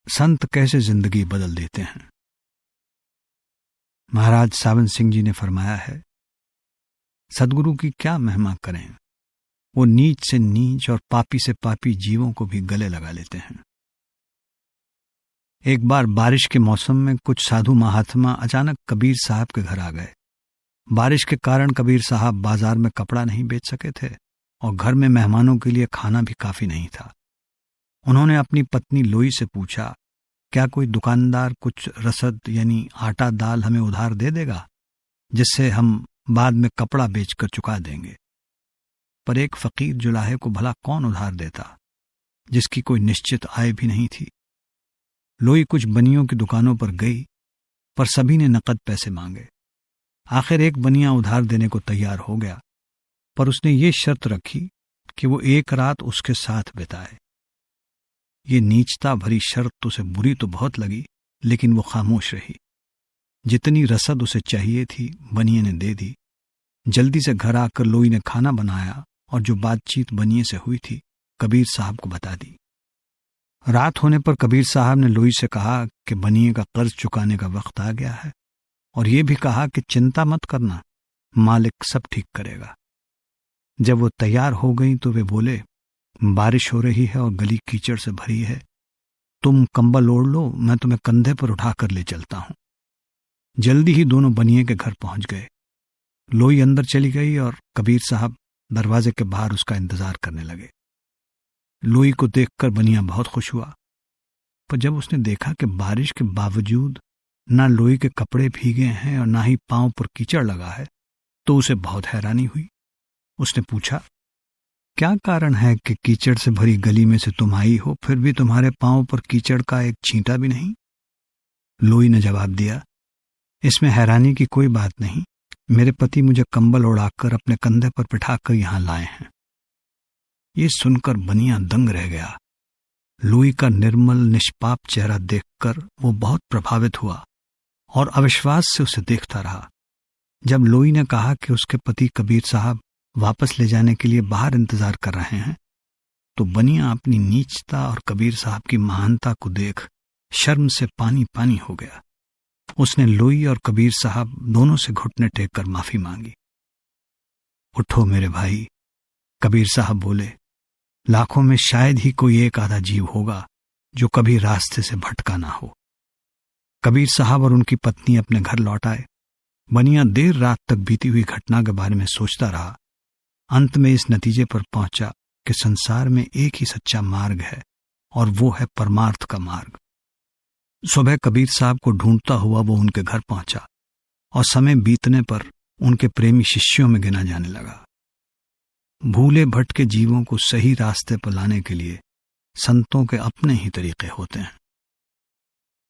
संत कैसे जिंदगी बदल देते हैं। महाराज सावन सिंह जी ने फरमाया है, सदगुरु की क्या महिमा करें, वो नीच से नीच और पापी से पापी जीवों को भी गले लगा लेते हैं। एक बार बारिश के मौसम में कुछ साधु महात्मा अचानक कबीर साहब के घर आ गए। बारिश के कारण कबीर साहब बाजार में कपड़ा नहीं बेच सके थे और घर में मेहमानों के लिए खाना भी काफी नहीं था। उन्होंने अपनी पत्नी लोई से पूछा, क्या कोई दुकानदार कुछ रसद यानी आटा दाल हमें उधार दे देगा, जिससे हम बाद में कपड़ा बेचकर चुका देंगे। पर एक फकीर जुलाहे को भला कौन उधार देता, जिसकी कोई निश्चित आय भी नहीं थी। लोई कुछ बनियों की दुकानों पर गई, पर सभी ने नकद पैसे मांगे। आखिर एक बनिया उधार देने को तैयार हो गया, पर उसने ये शर्त रखी कि वो एक रात उसके साथ बिताए। ये नीचता भरी शर्त उसे बुरी तो बहुत लगी, लेकिन वो खामोश रही। जितनी रसद उसे चाहिए थी बनिए ने दे दी। जल्दी से घर आकर लोई ने खाना बनाया और जो बातचीत बनिए से हुई थी कबीर साहब को बता दी। रात होने पर कबीर साहब ने लोई से कहा कि बनिए का कर्ज चुकाने का वक्त आ गया है, और ये भी कहा कि चिंता मत करना, मालिक सब ठीक करेगा। जब वो तैयार हो गई तो वे बोले, बारिश हो रही है और गली कीचड़ से भरी है, तुम कंबल ओढ़ लो, मैं तुम्हें कंधे पर उठाकर ले चलता हूं। जल्दी ही दोनों बनिए के घर पहुंच गए। लोई अंदर चली गई और कबीर साहब दरवाजे के बाहर उसका इंतजार करने लगे। लोई को देखकर बनिया बहुत खुश हुआ, पर जब उसने देखा कि बारिश के बावजूद ना लोई के कपड़े भीगे हैं और ना ही पांव पर कीचड़ लगा है, तो उसे बहुत हैरानी हुई। उसने पूछा, क्या कारण है कि कीचड़ से भरी गली में से तुम आई हो, फिर भी तुम्हारे पांव पर कीचड़ का एक छींटा भी नहीं? लोई ने जवाब दिया, इसमें हैरानी की कोई बात नहीं, मेरे पति मुझे कंबल ओढ़ाकर अपने कंधे पर बिठाकर यहां लाए हैं। ये सुनकर बनिया दंग रह गया। लोई का निर्मल निष्पाप चेहरा देखकर वो बहुत प्रभावित हुआ और अविश्वास से उसे देखता रहा। जब लोई ने कहा कि उसके पति कबीर साहब वापस ले जाने के लिए बाहर इंतजार कर रहे हैं, तो बनिया अपनी नीचता और कबीर साहब की महानता को देख शर्म से पानी पानी हो गया। उसने लोई और कबीर साहब दोनों से घुटने टेक कर माफी मांगी। उठो मेरे भाई, कबीर साहब बोले, लाखों में शायद ही कोई एक आधा जीव होगा जो कभी रास्ते से भटका ना हो। कबीर साहब और उनकी पत्नी अपने घर लौट आए। बनिया देर रात तक बीती हुई घटना के बारे में सोचता रहा। अंत में इस नतीजे पर पहुंचा कि संसार में एक ही सच्चा मार्ग है, और वो है परमार्थ का मार्ग। सुबह कबीर साहब को ढूंढता हुआ वो उनके घर पहुंचा, और समय बीतने पर उनके प्रेमी शिष्यों में गिना जाने लगा। भूले भटके जीवों को सही रास्ते पर लाने के लिए संतों के अपने ही तरीके होते हैं।